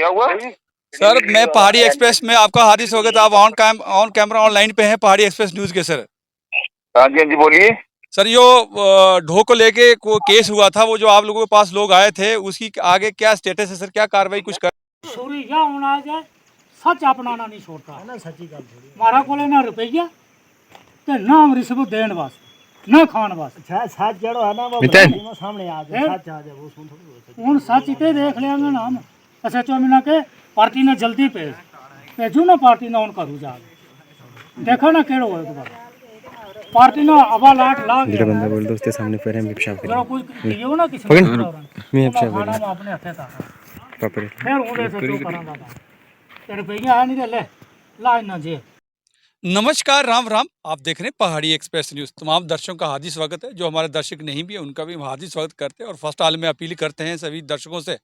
क्या हुआ? सर मैं पहाड़ी एक्सप्रेस में आपका हार्दिक स्वागत। आप ऑन कैमरा ऑनलाइन पे हैं पहाड़ी एक्सप्रेस न्यूज के सर। हाँ जी, हाँ जी, बोलिए। सर यो ढो को लेके को केस हुआ था, वो जो आप लोगों के पास लोग आए थे, उसकी आगे क्या स्टेटस है सर? क्या कार्रवाई कुछ कर? छोरी क्या होना है, सच अपनाना नहीं छोड़ता है ना। सच्ची गल थोड़ी मारा कोले ना रुपया ते ना रिश्वत देन वास्ते ना खान वास्ते। सच जड़ो है ना वो सामने आ जाए, सच आ जाए वो सुन थोड़ी हुन सच इते देख लेंगे ना हम। अच्छा 4 महीना के पार्टी ने जल्दी भेजू ना, पार्टी ने उन करू जा देखो ना केड़ो है दोबारा पार्टी ने अबा लाख मेरा बंदा बोल दो उसके सामने पर है मैं पेशाब जरा कर कुछ दियो ना किसी ने मैं पेशाब खाना कर में अपने हथे था पापा फिर उन्हें से जो करांगा ते रुपया है नहीं ते ले ला ना जे। नमस्कार, राम राम। आप देख रहे हैं पहाड़ी एक्सप्रेस न्यूज। तमाम दर्शकों का हार्दिक स्वागत है। जो हमारे दर्शक नहीं भी है उनका भी हम हार्दिक स्वागत करते हैं। और फर्स्ट हाल में अपील करते हैं सभी दर्शकों से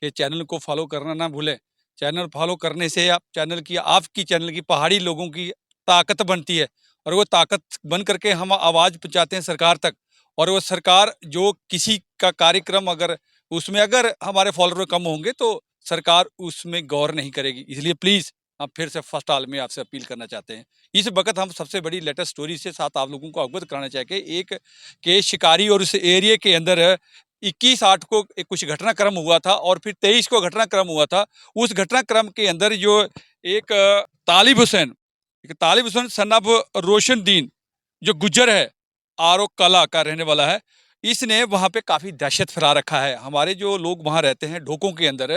कि चैनल को फॉलो करना ना भूलें। चैनल फॉलो करने से आप आपकी चैनल की पहाड़ी लोगों की ताकत बनती है, और वो ताकत बन करके हम आवाज़ पहुँचाते हैं सरकार तक। और वो सरकार जो किसी का कार्यक्रम अगर हमारे फॉलोअर कम होंगे तो सरकार उसमें गौर नहीं करेगी। इसलिए प्लीज़ हम फिर से फर्स्ट हाल में आपसे अपील करना चाहते हैं। इस वक्त हम सबसे बड़ी लेटेस्ट स्टोरी से साथ आप लोगों को अवगत कराना चाहेंगे। एक के शिकारी और उस एरिया के अंदर 21/8 को एक कुछ घटनाक्रम हुआ था, और फिर 23 को घटनाक्रम हुआ था। उस घटनाक्रम के अंदर जो एक तालिब हुसैन सन ऑफ रोशन दीन जो गुज्जर है, आरो कला का रहने वाला है, इसने वहाँ पे काफ़ी दहशत फैला रखा है। हमारे जो लोग वहाँ रहते हैं ढोकों के अंदर,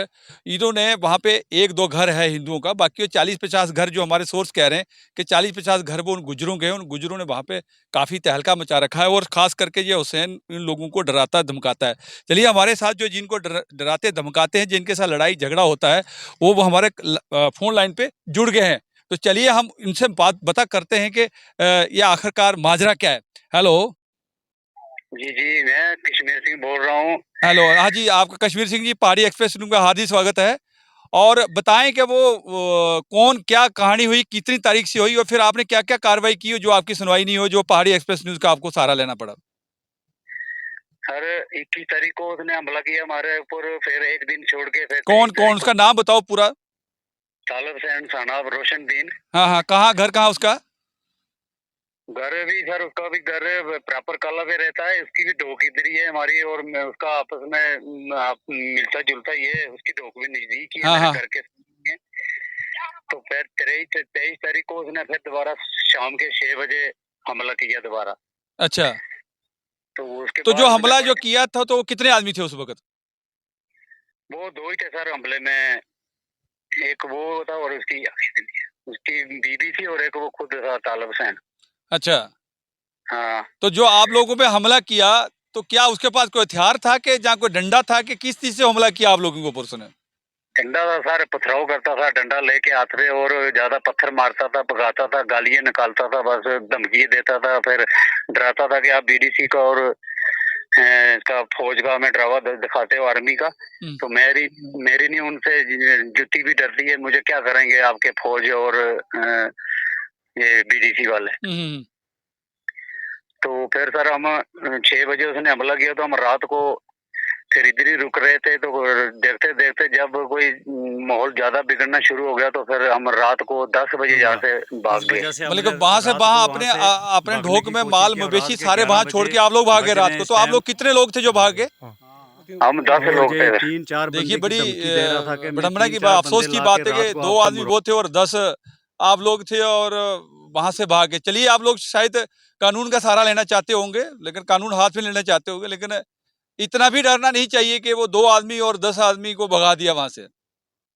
इन्होंने वहाँ पे 1-2 घर है हिंदुओं का, बाकी 40-50 घर जो हमारे सोर्स कह रहे हैं कि 40-50 घर वो उन गुज्जरों के हैं। उन गुज्जरों ने वहाँ पे काफ़ी तहलका मचा रखा है, और ख़ास करके ये हुसैन इन लोगों को डराता धमकाता है। चलिए हमारे साथ जो जिनको डराते धमकाते हैं, जिनके साथ लड़ाई झगड़ा होता है, वो हमारे फ़ोन लाइन पे जुड़ गए हैं। तो चलिए हम इनसे बात बता करते हैं कि ये आखिरकार माजरा क्या है। हेलो। जी जी, मैं कश्मीर सिंह बोल रहा हूँ। हेलो, हाँ जी, आपका कश्मीर सिंह जी, पहाड़ी एक्सप्रेस न्यूज़ का हार्दिक स्वागत है। और बताएं कि वो कौन क्या कहानी हुई, कितनी तारीख से हुई, और फिर आपने क्या क्या कार्रवाई की जो आपकी सुनवाई नहीं हो, जो पहाड़ी एक्सप्रेस न्यूज़ का आपको सहारा लेना पड़ा? सर 21 तारीख को उसने हमला किया हमारे ऊपर, फिर एक दिन छोड़ के फिर कौन कौन, उसका नाम बताओ पूरा। तालिब हुसैन सन ऑफ रोशन दीन। हाँ हाँ, कहाँ घर, कहाँ उसका घर भी सर, उसका भी घर प्रॉपर काला पे रहता है, उसकी भी ढोक इधर ही है हमारी, और उसका आपस में मिलता जुलता ही है। उसकी ढोक भी नजदीक ही है हाँ मेरे हाँ। घर के। तो फिर 23 तारीख को उसने फिर दोबारा शाम के 6 बजे हमला किया दोबारा। अच्छा, तो उसके तो बाद जो उसने हमला जो किया था तो कितने आदमी थे उस वक्त? वो 2 ही थे सर हमले में। एक वो था और उसकी बीवी थी, और एक वो खुद था तालिब हुसैन। अच्छा, हाँ। तो जो आप लोगों पे हमला किया, तो क्या उसके पास कोई हथियार था कि जहाँ कोई डंडा था, कि किस चीज से हमला किया आप लोगों को पुरुष ने? डंडा था सर, पथराव करता था डंडा लेके हाथ में, और ज्यादा पत्थर मारता था, भगाता था, गालियां निकालता था, बस धमकी देता था, फिर डराता था कि आप बीडीसी का और इसका फौज का हमें डरावा दिखाते हो, आर्मी का। तो मेरी नहीं, उनसे जुत्ती भी डरती है, मुझे क्या करेंगे आपके फौज और ये बीडीसी वाले। तो फिर सर हम 6 बजे उसने हमला किया, तो हम रात को फिर इधर ही रुक रहे थे। तो देखते देखते जब कोई माहौल ज्यादा बिगड़ना शुरू हो गया, तो फिर हम रात को 10 बजे यहाँ से भाग गए। मतलब वहाँ से वहाँ अपने ढोक में माल मवेशी सारे वहाँ छोड़ के आप लोग भागे रात को? तो आप लोग कितने लोग थे जो भागे? हम 10 लोग थे। 3-4 देखिए बड़ी विडंबना की बात, अफसोस की बात है कि 2 आदमी वो थे और 10 आप लोग थे, और वहां से भागे। चलिए आप लोग शायद कानून का सहारा लेना चाहते होंगे, लेकिन कानून हाथ में लेना चाहते होंगे, लेकिन इतना भी डरना नहीं चाहिए कि वो 2 आदमी और 10 आदमी को भगा दिया वहां से।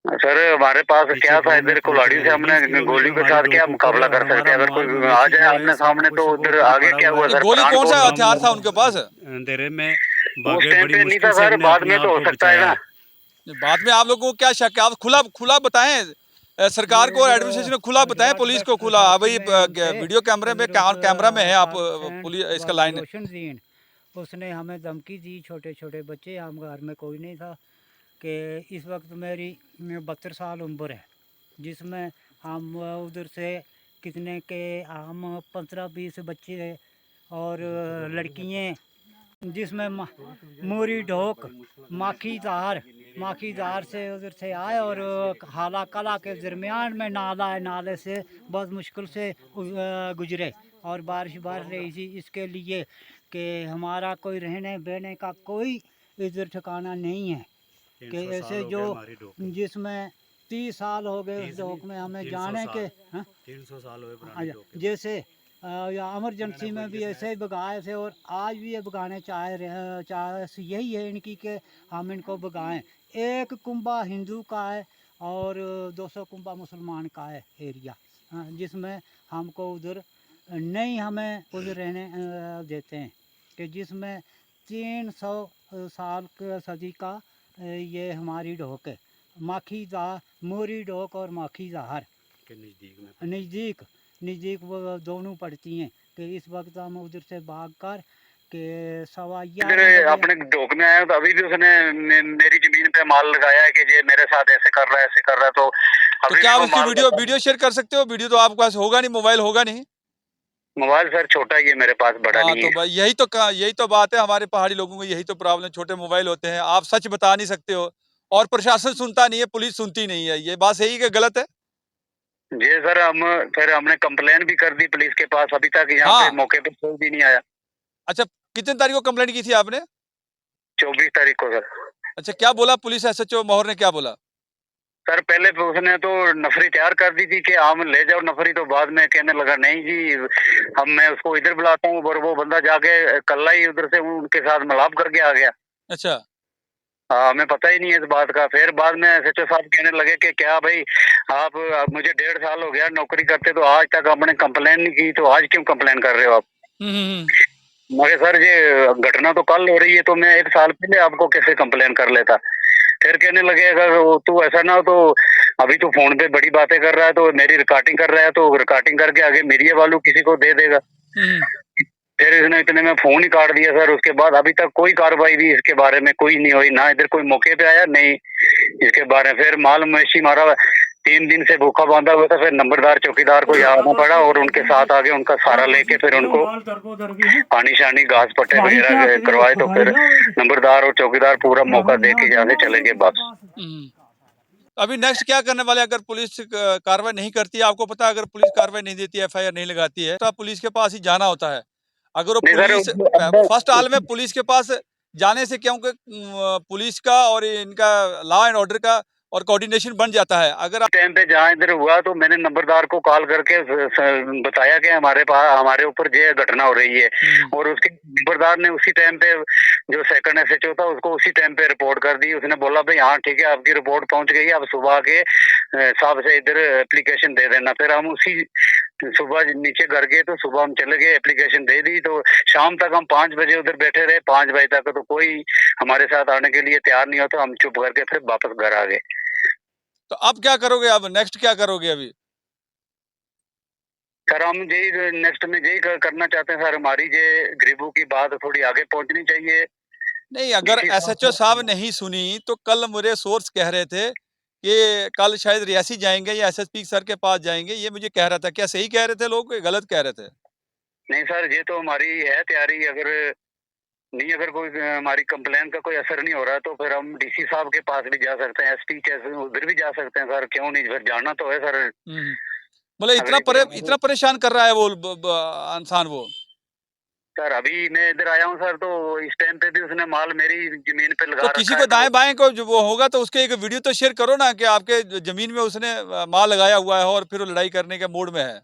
सर हमारे पास क्या था, इधर कुल्हाड़ी से हमने गोली के साथ क्या मुकाबला कर सकते हैं? अगर कोई आ जाए आमने सामने तो उधर आगे क्या हुआ सर? गोली कौन सा हथियार था उनके पास? अंधेरे में उस टाइम पे नहीं था सर, बाद में तो हो सकता है ना। बाद में आप लोगों को क्या शक है? आप खुला बताएं सरकार को और एडमिनिस्ट्रेशन को, खुला बताएं पुलिस को, खुला। भाई वीडियो कैमरे में कैमरा में है आप पुलिस इसका लाइन। उसने हमें धमकी दी, छोटे छोटे बच्चे, हम घर में कोई नहीं था, कि इस वक्त मेरी 72 साल उम्र है, जिसमें हम उधर से कितने के हम 15-20 बच्चे और लड़कियाँ, जिसमें मोरी ढोक, माखी तार, माखीदार से उधर से आए और हाला कला के दरमियान में नाला है, नाले से बहुत मुश्किल से गुजरे और बारिश बरस रही थी, इसके लिए कि हमारा कोई रहने बहने का कोई इधर ठिकाना नहीं है कि ऐसे जो जिसमें 30 साल हो गए उस डोक में हमें जाने के 300 साल हो गए पुराने डोक के। जैसे या इमरजेंसी में भी ऐसे ही भगाए थे और आज भी ये भगाने चाहे यही है इनकी कि हम इनको भगाएं। एक कुंबा हिंदू का है और 200 कुंबा मुसलमान का है एरिया, जिसमें हमको उधर नहीं हमें उधर रहने देते हैं कि जिसमें 300 साल का सदी का ये हमारी डोक है। माखीदा मोरी डोक और माखीदार के नज़दीक नज़दीक वो दोनों पड़ती हैं कि इस वक्त हम उधर से भाग कर के अपने डोक में आया तो अभी भी उसने मेरी जमीन पे माल लगाया है कि ये मेरे साथ ऐसे कर रहा है ऐसे कर रहा है। तो क्या आप उसकी वीडियो शेयर कर सकते हो? वीडियो तो आपके पास होगा नहीं, मोबाइल होगा नहीं। मोबाइल सर छोटा ही है मेरे पास, बड़ा नहीं तो है। भाई यही तो बात है, हमारे पहाड़ी लोगों को यही तो प्रॉब्लम, छोटे मोबाइल होते हैं, आप सच बता नहीं सकते हो और प्रशासन सुनता नहीं है, पुलिस सुनती नहीं है। ये बात सही कि गलत है? जी सर, फिर हमने कंप्लेन भी कर दी पुलिस के पास, अभी तक यहाँ पे मौके पे कोई भी नहीं आया। अच्छा, कितने तारीख को कंप्लेंट की थी आपने? 24 तारीख को सर। अच्छा, क्या बोला पुलिस SHO मोहर ने, क्या बोला? सर पहले उसने तो नफरी तैयार कर दी थी कि हम ले जाओ नफरी, तो बाद में कहने लगा नहीं जी मैं उसको इधर बुलाता हूँ, और वो बंदा जाके कल्ला ही उधर से उनके साथ मिलाप करके आ गया। अच्छा। हाँ, हमें पता ही नहीं है इस बात का। फिर बाद में SHO साहब कहने लगे कि क्या भाई आप मुझे 1.5 साल हो गया नौकरी करते, तो आज तक आपने कंप्लेन नहीं की, तो आज क्यों कंप्लेन कर रहे हो आप? मगर सर ये घटना तो कल हो रही है, तो मैं 1 साल पहले आपको कैसे कंप्लेन कर लेता? फिर कहने लगे अगर तू ऐसा ना हो तो अभी तो फोन पे बड़ी बातें कर रहा है, तो मेरी रिकॉर्डिंग कर रहा है, तो रिकॉर्डिंग करके आगे मीडिया वालों किसी को दे देगा। फिर इसने इतने में फोन ही काट दिया सर। उसके बाद अभी तक कोई कार्रवाई भी इसके बारे में कोई नहीं हुई, ना इधर कोई मौके पे आया, नहीं इसके बारे में। फिर माल मवेशी मारा 3 दिन से भूखा बांधा हुआ था, फिर नंबरदार चौकीदार को आना पड़ा और उनके साथ आगे उनका सहारा लेके फिर उनको पानी शानी घास पट्टे वगैरह करवाए। तो फिर नंबरदार और चौकीदार पूरा मौका दे के यहाँ से चले गए वापस। अभी नेक्स्ट क्या करने वाले? अगर पुलिस कार्रवाई नहीं करती है, आपको पता है अगर पुलिस कार्रवाई नहीं देती है, FIR नहीं लगाती है, तो आप पुलिस के पास ही जाना होता है। अगर वो पुलिस फर्स्ट हाल में पुलिस के पास जाने से, क्योंकि पुलिस का और इनका लॉ एंड ऑर्डर का और कोऑर्डिनेशन बन जाता है। अगर आप टाइम पे जहाँ इधर हुआ तो मैंने नंबरदार को कॉल करके बताया कि हमारे ऊपर ये घटना हो रही है, और उसके नंबरदार ने उसी टाइम पे जो सेकंड SHO था उसको उसी टाइम पे रिपोर्ट कर दी। उसने बोला भाई हाँ ठीक है, आपकी रिपोर्ट पहुंच गई, अब सुबह के साहब से इधर एप्लीकेशन दे देना। फिर हम उसी सुबह नीचे घर गए, तो सुबह हम चले गए, एप्लीकेशन दे दी। तो शाम तक हम 5 बजे उधर बैठे रहे, 5 बजे तक तो कोई हमारे साथ आने के लिए तैयार नहीं होता। हम चुप करके फिर वापस घर आ गए। तो अब क्या करोगे? अब नेक्स्ट क्या करोगे अभी? सर हम यही नेक्स्ट में यही करना चाहते हैं सर, हमारी ये गरीबों की बात थोड़ी आगे पहुंचनी चाहिए। नहीं, अगर SHO साहब नहीं सुनी तो कल मेरे सोर्स कह रहे थे कि कल शायद रियासी जाएंगे या SSP सर के पास जाएंगे, ये मुझे कह रहा था। क्या सही कह रहे थे लोग, गलत कह रहे थे? नहीं सर, ये तो हमारी है तैयारी। अगर कोई हमारी कंप्लेन का कोई असर नहीं हो रहा, तो फिर हम DC साहब के पास भी जा सकते हैं, SP के उधर भी जा सकते हैं सर। क्यों नहीं, फिर जाना तो है सर। मतलब इतना परेशान कर रहा है वो इंसान वो? सर अभी मैं इधर आया हूँ सर, तो इस टाइम पे भी उसने माल मेरी जमीन पे लगा तो रखा किसी है। को दाएं बाएं को जो वो होगा तो उसके एक वीडियो तो शेयर करो ना कि आपके जमीन में उसने माल लगाया हुआ है और फिर वो लड़ाई करने के मूड में है।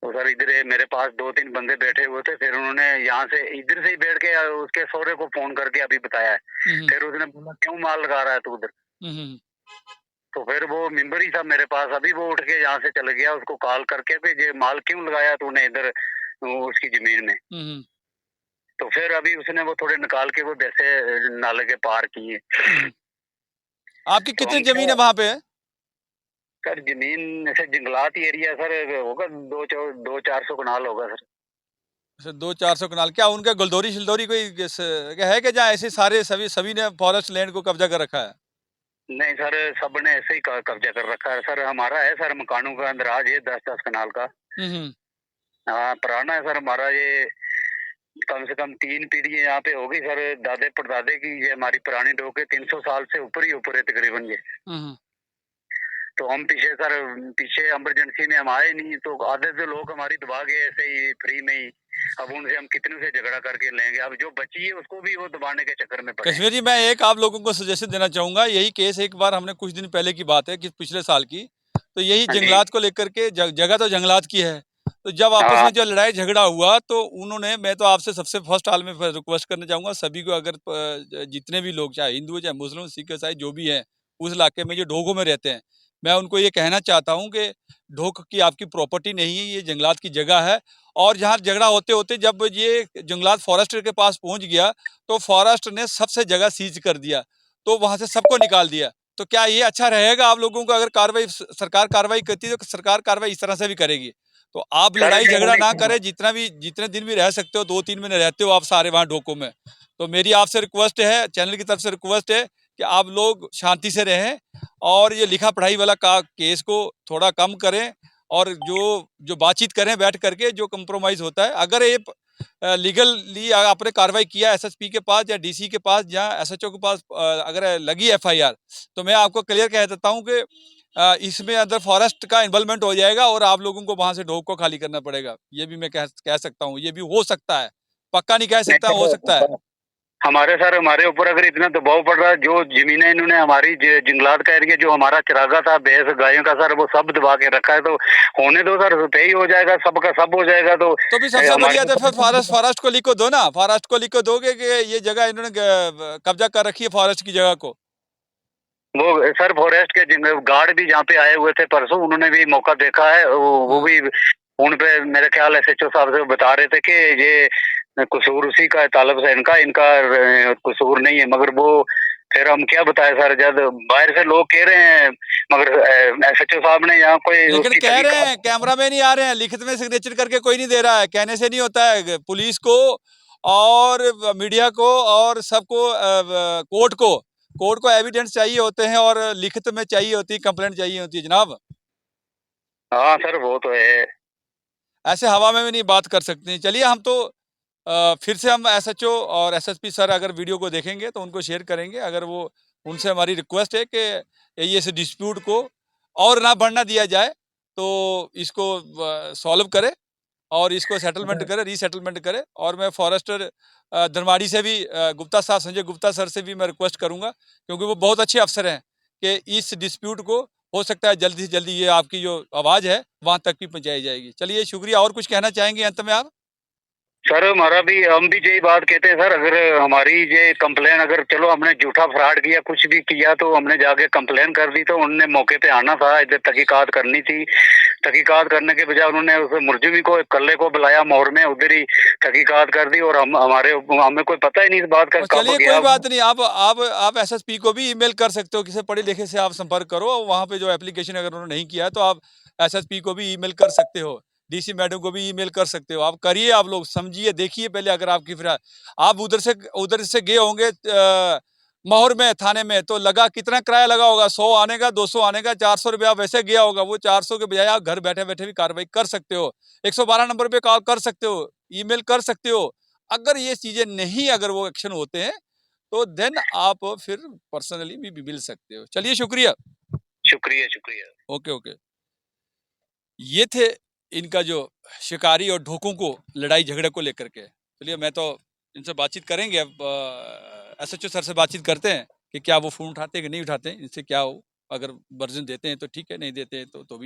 तो सर इधर मेरे पास 2-3 बंदे बैठे हुए थे, फिर उन्होंने यहाँ से इधर से ही बैठ के उसके सौरे को फोन करके अभी बताया है। फिर उसने बोला क्यों माल लगा रहा है तू उधर? तो फिर वो मेंबर ही था मेरे पास, अभी वो उठ के यहाँ से चले गया। उसको कॉल करके भी ये माल क्यों लगाया तूने इधर उसकी जमीन में? तो फिर अभी उसने वो थोड़े निकाल के वो वैसे नाले के पार किए। आपकी कितनी जमीन है वहां पे? सर जमीन ऐसे जंगलात एरिया सर, होगा 200-400 कनाल होगा सर। 200-400 कनाल। क्या उनका गुलदोरी शिलदोरी कोई है कि जहाँ ऐसे सारे सभी ने फॉरेस्ट लैंड को कब्जा कर रखा है? नहीं सर, सब ने ऐसे ही कब्जा कर रखा है सर। हमारा है सर मकानों का अंदराज है 10-10 कनाल का। हाँ पुराना है सर हमारा ये। कम से कम 3 पीढ़ी यहाँ पे होगी सर, दादे परदादे की। ये हमारी पुरानी डोक है, 300 साल से ऊपर ही ऊपर है तकरीबन ये। तो हम पीछे इमरजेंसी में हम आए नहीं, तो आधे से लोग हमारी दबा गए ऐसे ही फ्री में ही। अब उनसे हम कितने से झगड़ा करके लेंगे, अब जो बची है उसको भी वो दबाने के चक्कर में पड़े। कश्मीर जी, मैं एक आप लोगों को सजेशन देना चाहूंगा। यही केस एक बार हमने कुछ दिन पहले की बात है कि पिछले साल की, तो यही हाँ जी। जंगलात को लेकर के जगह तो जंगलात की है, तो जब आपस हाँ। में जो लड़ाई झगड़ा हुआ तो उन्होंने, मैं तो आपसे सबसे फर्स्ट हाल में रिक्वेस्ट करना चाहूंगा सभी को, अगर जितने भी लोग, चाहे हिंदू चाहे मुस्लिम सिख ईसाई जो भी हैं उस इलाके में जो ढोकों में रहते हैं, मैं उनको ये कहना चाहता हूँ कि ढोक की आपकी प्रॉपर्टी नहीं है, ये जंगलात की जगह है। और जहाँ झगड़ा होते होते जब ये जंगलात फॉरेस्टर के पास पहुंच गया तो फॉरेस्ट ने सबसे जगह सीज कर दिया, तो वहां से सबको निकाल दिया। तो क्या ये अच्छा रहेगा आप लोगों को? अगर कार्रवाई सरकार कार्रवाई करती है तो सरकार कार्रवाई इस तरह से भी करेगी। तो आप लड़ाई झगड़ा ना करें, जितने दिन भी रह सकते हो, 2-3 महीने रहते हो आप सारे वहां ढोकों में, तो मेरी आपसे रिक्वेस्ट है, चैनल की तरफ से रिक्वेस्ट है कि आप लोग शांति से रहें और ये लिखा पढ़ाई वाला केस को थोड़ा कम करें और जो बातचीत करें बैठ करके, जो कंप्रोमाइज होता है। अगर ये लीगली आपने कार्रवाई किया एसएसपी के पास या डीसी के पास या एसएचओ के पास, अगर लगी एफआईआर, तो मैं आपको क्लियर कह देता हूं कि इसमें अंदर फॉरेस्ट का इन्वॉल्वमेंट हो जाएगा और आप लोगों को वहां से ढोक को खाली करना पड़ेगा। ये भी मैं कह सकता हूँ, ये भी हो सकता है, पक्का नहीं कह सकता, हो सकता है। हमारे ऊपर अगर इतना दबाव पड़ रहा है, जो जमीनें इन्होंने हमारी जंगलात का एरिया जो हमारा चरागा था भैंस गायों का सर, वो सब दबा के रखा है, तो होने दो सर, पे ही हो जाएगा, सबका सब हो जाएगा। तो भी सबसे बढ़िया तो फिर फॉरेस्ट को लिखो दो ना, फॉरेस्ट को लिखो दोगे कि ये जगह इन्होंने कब्जा कर रखी है फॉरेस्ट की जगह को। वो सर फॉरेस्ट के गार्ड भी जहाँ पे आए हुए थे परसों, उन्होंने भी मौका देखा है, वो भी उन पे मेरे ख्याल एसएचओ साहब से बता रहे थे कि ये कसूर उसी का है, तालब से इनका कसूर नहीं है। मगर वो फिर हम क्या बताएं सर, जब बाहर से लोग कह रहे हैं, मगर एसएचओ साहब ने यहाँ कोई, लेकिन कह रहे हैं कैमरा में नहीं आ रहे हैं, लिखित में सिग्नेचर करके कोई नहीं दे रहा है, कहने से नहीं होता है। पुलिस को और मीडिया को और सबको, कोर्ट को एविडेंस चाहिए होते हैं और लिखित में चाहिए होती है, कंप्लेंट चाहिए होती है जनाब। हाँ सर वो तो है, ऐसे हवा में भी नहीं बात कर सकते। चलिए, हम तो फिर से हम एसएचओ और एसएसपी सर अगर वीडियो को देखेंगे तो उनको शेयर करेंगे। अगर वो, उनसे हमारी रिक्वेस्ट है कि ये इस डिस्प्यूट को और ना बढ़ना दिया जाए, तो इसको सॉल्व करे और इसको सेटलमेंट करे, रीसेटलमेंट करे। और मैं फॉरेस्टर धनवाड़ी से भी, गुप्ता साहब, संजय गुप्ता सर से भी मैं रिक्वेस्ट करूंगा, क्योंकि वो बहुत अच्छे अफसर हैं, कि इस डिस्प्यूट को हो सकता है जल्दी से जल्दी ये आपकी जो आवाज़ है वहाँ तक भी पहुँचाई जाएगी। चलिए, शुक्रिया। और कुछ कहना चाहेंगे अंत में आप? सर हम भी यही बात कहते हैं सर, अगर हमारी ये कंप्लेन, अगर चलो हमने झूठा फ्रॉड किया, कुछ भी किया, तो हमने जाके कंप्लेन कर दी, तो उन्होंने मौके पे आना था, इधर तहकीकात करनी थी। तहकीकात करने के बजाय उन्होंने उस मुलजिम को, कल्ले को बुलाया मोहर में, उधर ही तहकीकात कर दी और हमें कोई पता ही नहीं इस बात का। चलिए, कोई बात नहीं, आप एसएसपी को भी ईमेल कर सकते हो, किसी पढ़े लिखे से आप संपर्क करो, वहाँ पे जो एप्लीकेशन अगर उन्होंने नहीं किया है तो आप एसएसपी को भी ईमेल कर सकते हो, डीसी मैडम को भी ईमेल कर सकते हो। आप करिए, आप लोग समझिए, देखिए पहले। अगर आपकी फिर आप उधर से गए होंगे माहौर में, थाने में, तो लगा कितना किराया लगा होगा, 100 आने का, 200 आने का, 400 रुपया वैसे गया होगा। वो 400 के बजाय आप घर बैठे बैठे भी कार्रवाई कर सकते हो, 112 नंबर पे कॉल कर सकते हो, ईमेल कर सकते हो। अगर ये चीजें नहीं, अगर वो एक्शन होते हैं तो देन आप फिर पर्सनली भी मिल सकते हो। चलिए, शुक्रिया। शुक्रिया। ओके। ये थे इनका जो शिकारी और ढोकों को लड़ाई झगड़े को लेकर के। चलिए, मैं तो इनसे बातचीत करेंगे, अब एसएचओ सर से बातचीत करते हैं कि क्या वो फ़ोन उठाते हैं कि नहीं उठाते हैं, इनसे क्या हो। अगर वर्जन देते हैं तो ठीक है, नहीं देते हैं तो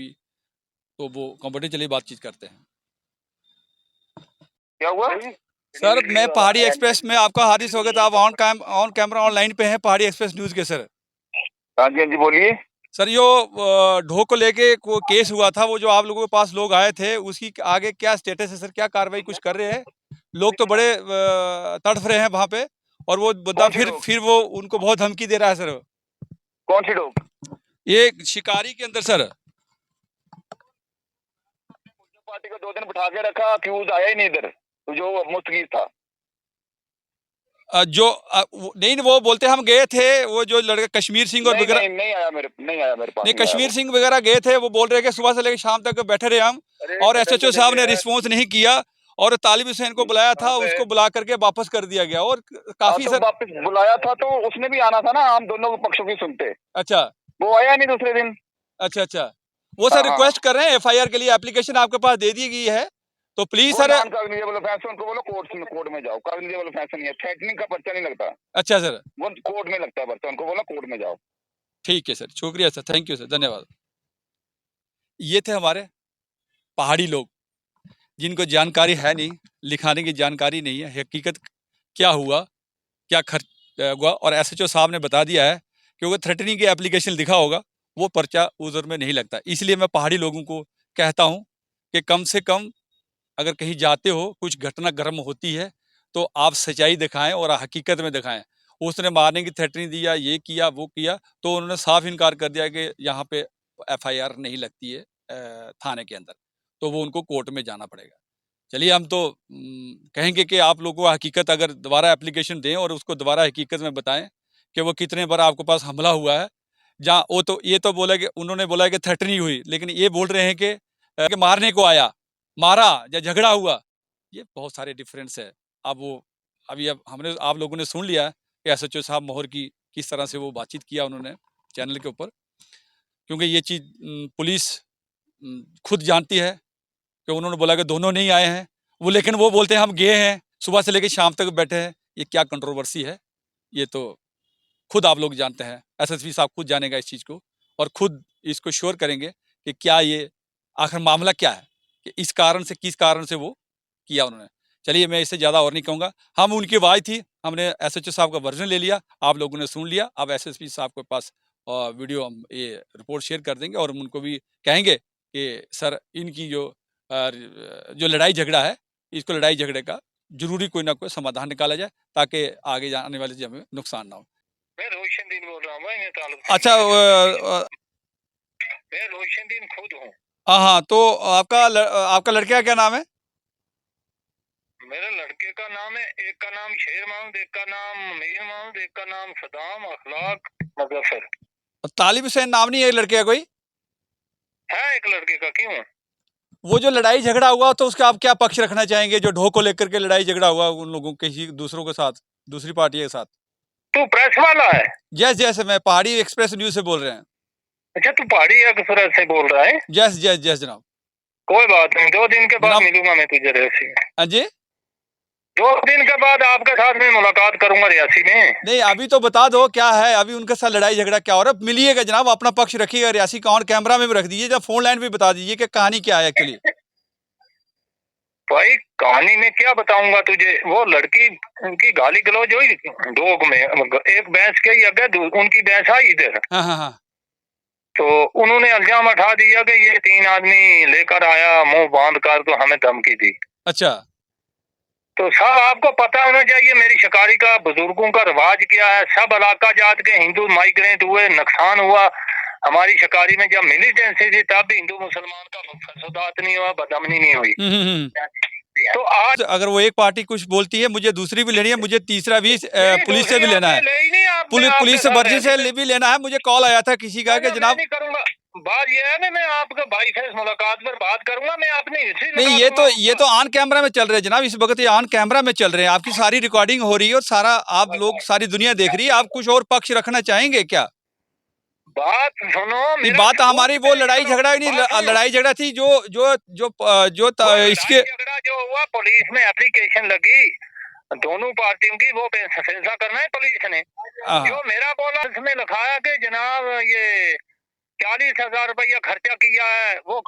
वो कंफर्टेबल। चलिए, बातचीत करते हैं। क्या हुआ सर, मैं पहाड़ी एक्सप्रेस में आपका हार्दिक स्वागत है। आप ऑन कैमरा ऑनलाइन पे हैं पहाड़ी एक्सप्रेस न्यूज़ के सर। हाँ जी बोलिए सर, यो ढोक को लेके को केस हुआ था, वो जो आप लोगों के पास लोग आए थे, उसकी आगे क्या स्टेटस है सर? क्या कार्रवाई कुछ कर रहे हैं? लोग तो बड़े तड़फ रहे हैं वहाँ पे, और वो बंदा फिर वो उनको बहुत धमकी दे रहा है सर। कौन सी डॉग? ये शिकारी के अंदर सर। पार्टी को 2 दिन बिठा के रखा, अक्यूज आया ही नहीं इधर, जो मुस्तकीर था। नहीं, वो बोलते हम गए थे, वो जो लड़के कश्मीर सिंह और वगैरह नहीं आया मेरे पास। नहीं, कश्मीर सिंह वगैरह गए थे, वो बोल रहे कि सुबह से लेकर शाम तक बैठे रहे हम, और एसएचओ साहब ने रिस्पॉन्स नहीं किया। और तालिब हुसैन को बुलाया था, उसको बुला करके वापस कर दिया गया। और काफी तो सर वापस बुलाया था तो उसने भी आना था ना, हम दोनों पक्षों की सुनते। अच्छा वो आया नहीं दूसरे दिन। अच्छा अच्छा, वो सर हाँ, रिक्वेस्ट कर रहे हैं, एफआईआर के लिए एप्लीकेशन आपके पास दे दी गई है, तो प्लीज वो सर। नॉन कॉग्निजेबल ऑफेंस, उनको बोलो कोर्ट में जाओ। कॉग्निजेबल ऑफेंस नहीं है, थ्रेटनिंग का पर्चा नहीं लगता, अच्छा सर, वो कोर्ट में लगता है पर्चा, उनको बोलो कोर्ट में जाओ। ठीक है सर, शुक्रिया सर, थैंक यू सर, धन्यवाद। ये थे हमारे पहाड़ी लोग, जिनको जानकारी है नहीं, लिखाने की जानकारी नहीं है, हकीकत क्या हुआ, क्या खर्च हुआ। और एसएचओ साहब ने बता दिया है कि वो थ्रेटनिंग की एप्लीकेशन लिखा होगा, वो पर्चा उधर में नहीं लगता। इसलिए मैं पहाड़ी लोगों को कहता हूँ कि कम से कम अगर कहीं जाते हो, कुछ घटना गर्म होती है, तो आप सच्चाई दिखाएं और हकीकत में दिखाएं। उसने मारने की थ्रेटनिंग दिया, ये किया, वो किया, तो उन्होंने साफ इनकार कर दिया कि यहाँ पे एफआईआर नहीं लगती है थाने के अंदर, तो वो उनको कोर्ट में जाना पड़ेगा। चलिए, हम तो कहेंगे कि आप लोगों को हकीकत अगर दोबारा एप्लीकेशन दें और उसको दोबारा हकीकत में बताएं कि वो कितने बार आपके पास हमला हुआ है। जहाँ वो तो ये तो बोला कि उन्होंने बोला कि थ्रेटनिंग हुई, लेकिन ये बोल रहे हैं कि मारने को आया, मारा या झगड़ा हुआ। ये बहुत सारे डिफरेंस है। अब वो अभी अब हमने आप लोगों ने सुन लिया कि एसएचओ साहब मोहर की किस तरह से वो बातचीत किया उन्होंने चैनल के ऊपर, क्योंकि ये चीज़ पुलिस खुद जानती है कि उन्होंने बोला कि दोनों नहीं आए हैं, वो लेकिन वो बोलते हैं हम गए हैं, सुबह से लेकर शाम तक बैठे हैं। ये क्या कंट्रोवर्सी है, ये तो खुद आप लोग जानते हैं, एसएसपी साहब खुद जानेगा इस चीज़ को और खुद इसको श्योर करेंगे कि क्या ये आखिर मामला क्या है, कि इस कारण से, किस कारण से वो किया उन्होंने। चलिए, मैं इससे ज़्यादा और नहीं कहूँगा। हम उनकी आवाज़ थी, हमने एसएचओ साहब का वर्जन ले लिया, आप लोगों ने सुन लिया। अब एसएसपी साहब के पास वीडियो हम ये रिपोर्ट शेयर कर देंगे और उनको भी कहेंगे कि सर इनकी जो लड़ाई झगड़ा है, इसको लड़ाई झगड़े का जरूरी कोई ना कोई समाधान निकाला जाए, ताकि आगे आने वाले हमें नुकसान ना हो। मैं रोशनदीन बोल रहा हूँ। अच्छा, मैं रोशनदीन खुद हूँ। हाँ, तो आपका लड़के का क्या नाम है? मेरे लड़के का नाम है, एक का नाम शेर महमूद, एक का नाम मीर महमूद, एक का नाम सदाम अखलाक मुजफ्फर। तालिब हुसैन नाम नहीं है लड़के का कोई? है एक लड़के का, क्यों? वो जो लड़ाई झगड़ा हुआ, तो उसका आप क्या पक्ष रखना चाहेंगे, जो ढो को लेकर के लड़ाई झगड़ा हुआ उन लोगों किसी दूसरों के साथ, दूसरी पार्टी के साथ? तू प्रेस वाला है? जैस जैसे मैं पहाड़ी एक्सप्रेस न्यूज से बोल रहे हैं। अच्छा, तू पहाड़ी एक्सप्रेस से बोल रहा है? जैस जैस जैस जनाब। कोई बात नहीं, 2 दिन के बाद जनाब। मिलूंगा मैं तुझे रियासी। हाँ जी, 2 दिन के बाद आपके साथ में मुलाकात करूंगा रियासी में। नहीं अभी तो बता दो क्या है, अभी उनके साथ लड़ाई झगड़ा क्या हो रहा है? मिलिएगा जनाब, अपना पक्ष रखिएगा, रियासी का ऑन कैमरा में भी रख दीजिए, जब फोन लाइन भी बता दीजिए कि कहानी क्या है एक्चुअली। भाई कहानी में क्या बताऊंगा तुझे, वो लड़की उनकी गाली गलौज हुई डोग में, एक भैंस के आगे उनकी भैंस आई इधर, हाँ हाँ हाँ, तो उन्होंने इल्जाम उठा दिया कि ये 3 आदमी लेकर आया मुंह बांध कर, तो हमें धमकी दी। अच्छा, तो साहब आपको पता होना चाहिए मेरी शिकारी का, बुजुर्गों का रिवाज क्या है। सब इलाका जात के हिंदू माइग्रेट हुए, नुकसान हुआ हमारी शिकारी में। जब मिलिटेंसी थी तब भी हिंदू मुसलमान का फसादात नहीं हुआ, बदमनी नहीं हुई। तो आज अगर वो एक पार्टी कुछ बोलती है, मुझे दूसरी भी लेनी है, मुझे तीसरा भी पुलिस से भी लेना है, पुलिस से वर्जी से भी लेना है। मुझे कॉल आया था किसी का कि जनाब, नहीं करूंगा। बात यह है ना, मैं आपके भाई से इस मुलाकात पर बात करूंगा, मैं अपनी हिस्ट्री नहीं ये तो ऑन कैमरा में चल रहे हैं जनाब, इस वक्त ये ऑन कैमरा में चल रहे हैं, आपकी सारी रिकॉर्डिंग हो रही है और सारा आप लोग, सारी दुनिया देख रही है। आप कुछ और पक्ष रखना चाहेंगे क्या? बात सुनो, ये बात हमारी वो लड़ाई झगड़ा ही नहीं, लड़ाई झगड़ा थी जो जो जो जो इसके झगड़ा जो हुआ, पुलिस में एप्लीकेशन लगी दोनों पार्टियों की, वो फैसला करना है पुलिस ने। जो मेरा बोला इसमें लिखाया कि जनाब ये 40,000 रुपया खर्चा किया है, वो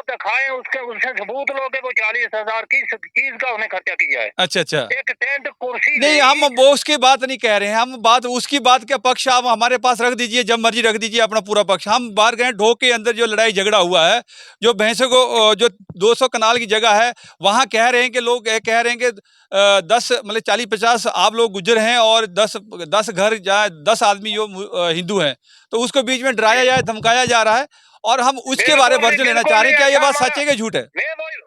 दिखाए, उससे सबूत लो कि वो 40,000 किस का उन्हें खर्चा किया है। अच्छा अच्छा, एक टेंट कुर्सी नहीं हम वो उसकी बात नहीं कह रहे हैं, हम बात उसकी बात का पक्ष आप हमारे पास रख दीजिए, जब मर्जी रख दीजिए अपना पूरा पक्ष। हम बाहर गए ढो के अंदर जो लड़ाई झगड़ा हुआ है, जो भैंसों को जो 200 कनाल की जगह है, वहाँ कह रहे हैं कि लोग कह रहे हैं कि 10 मतलब 40-50 आप लोग गुजर हैं और 10 घर जाए, 10 आदमी जो हिंदू हैं, तो उसको बीच में डराया जाए, धमकाया जा रहा है, और हम उसके बारे में वर्जन लेना चाह रहे हैं। क्या ये बात सच है कि झूठ है?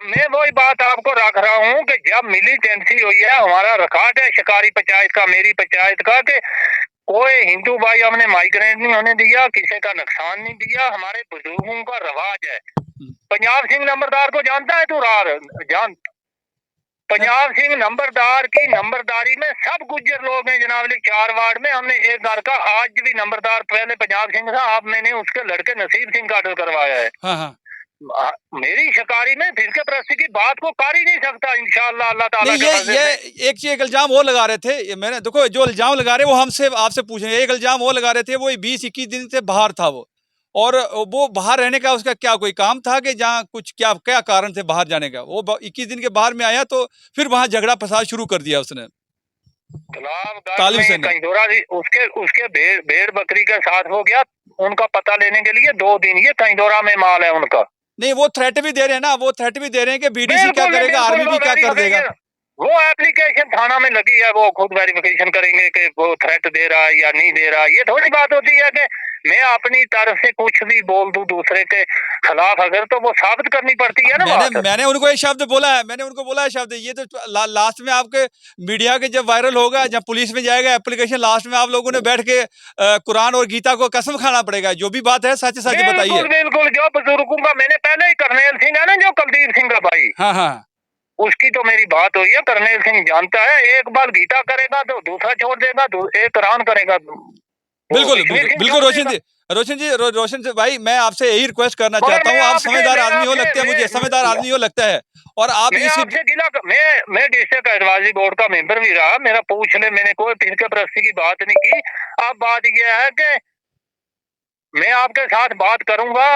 मैं वही बात आपको रख रहा हूँ कि जब मिलिटेंसी हुई है, हमारा रिकॉर्ड है शिकारी पंचायत का, मेरी पंचायत का, कि कोई हिंदू भाई हमने माइग्रेट नहीं होने दिया, किसी का नुकसान नहीं दिया। हमारे बुजुर्गों का रिवाज है। पंजाब सिंह नंबरदार को जानता है तू? रार जान पंजाब सिंह नंबरदार की नंबरदारी में सब गुज्जर लोग हैं जनाब, 4 वार्ड में हमने एक घर का आज भी नंबरदार पहले पंजाब सिंह था, आप मैंने उसके लड़के नसीब सिंह का ऑर्डर करवाया है। हाँ हाँ मेरी शिकारी में फिर प्रस्ती की बात को कर ही नहीं सकता इंशाअल्लाह अल्लाह ताला नहीं, के फजल से। ये एक चीज, एक इल्जाम वो लगा रहे थे, मैंने देखो जो इल्जाम लगा रहे वो हमसे आपसे पूछेंगे। एक इल्जाम वो लगा रहे थे वो 20-21 दिन से बाहर था वो, और वो बाहर रहने का उसका क्या कोई काम था कि जहाँ कुछ क्या क्या कारण थे बाहर जाने का? वो 21 दिन के बाहर में आया तो फिर वहां झगड़ा फसाद शुरू कर दिया उसने तालिब से। कहीं दौरा उसके भेड़ बकरी के साथ हो गया, उनका पता लेने के लिए 2 दिन ये कहीं दौरा में माल है उनका। नहीं, वो थ्रेट भी दे रहे हैं ना, वो थ्रेट भी दे रहे हैं कि बीडीसी क्या करेगा, आर्मी भी क्या कर देगा। वो एप्लीकेशन थाना में लगी है, वो खुद वेरिफिकेशन करेंगे कि वो थ्रेट दे रहा है या नहीं दे रहा है। ये थोड़ी बात होती है कि मैं अपनी तरफ से कुछ भी बोल दूं दूसरे के खिलाफ, अगर तो वो साबित करनी पड़ती है ना। मैंने उनको एक शब्द बोला है, मैंने उनको बोला है शब्द, ये तो लास्ट में आपके मीडिया के जब वायरल होगा, जब पुलिस में जाएगा एप्लीकेशन, लास्ट में आप लोगों ने बैठ के कुरान और गीता को कसम खाना पड़ेगा, जो भी बात है सच सच बताइए। बिल्कुल, जो बुजुर्गों का मैंने पहले ही करनेल सिंह है ना, जो कुलदीप सिंह का भाई, हाँ हाँ, उसकी तो मेरी बात हुई है। करनेल सिंह जानता है, एक बार गीता करेगा तो दूसरा छोड़ देगा, एक कुरान करेगा। बिल्कुल बिल्कुल रोशन जी भाई, मैं आपसे यही रिक्वेस्ट करना चाहता हूँ, आप समझदार आदमी हो लगते हैं मुझे, समझदार आदमी हो लगता है, और आप मैं डिस्ट्रिक्ट एडवाइजरी बोर्ड का मेंबर भी रहा, मेरा पूछ ले, मैंने कोई फिरके परस्ती की बात नहीं की। अब बात यह है कि मैं आपके साथ बात करूंगा,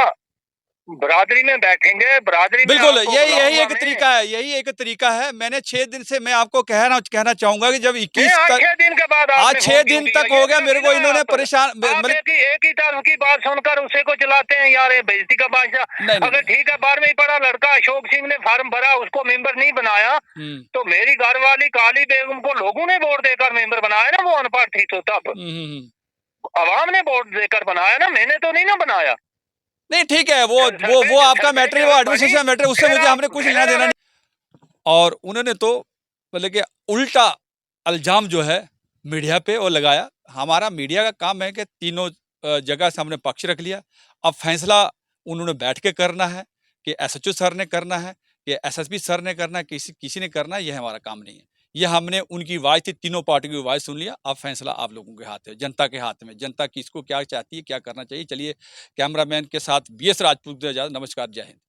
बरादरी में बैठेंगे, बरादरी बिल्कुल यही एक तरीका है, यही एक तरीका है। मैंने 6 दिन से मैं आपको कहना चाहूंगा कि जब 21 दिन के बाद आज 6 दिन तक हो गया मेरे को इन्होंने परेशान, एक ही तरफ की बात सुनकर उसे को चलाते हैं यार, बेइज्जती का बादशाह। अगर ठीक है, 12वीं पढ़ा लड़का अशोक सिंह ने फार्म भरा, उसको मेंबर नहीं बनाया, तो मेरी घरवाली काली बेगम को लोगों ने वोट देकर मेंबर बनाया ना, वो अनपढ़ थी तो तब अवाम ने वोट देकर बनाया ना, मैंने तो नहीं ना बनाया। नहीं ठीक है, वो आपका मैटर है, वो एडमिनिस्ट्रेशन मैटर है, उससे मुझे हमने कुछ लेना देना नहीं। और उन्होंने तो मतलब कि उल्टा इल्जाम जो है मीडिया पे वो लगाया। हमारा मीडिया का काम है कि तीनों जगह से हमने पक्ष रख लिया, अब फैसला उन्होंने बैठ के करना है कि एसएचओ सर ने करना है कि एसएसपी सर ने करना है, किसी ने करना है, ये हमारा काम नहीं है। ये हमने उनकी आवाज़ थी, तीनों पार्टियों की आवाज़ सुन लिया, अब फैसला आप लोगों के हाथ है, जनता के हाथ में, जनता किसको क्या चाहती है, क्या करना चाहिए। चलिए कैमरामैन के साथ BS राजपूत, नमस्कार, जय हिंद।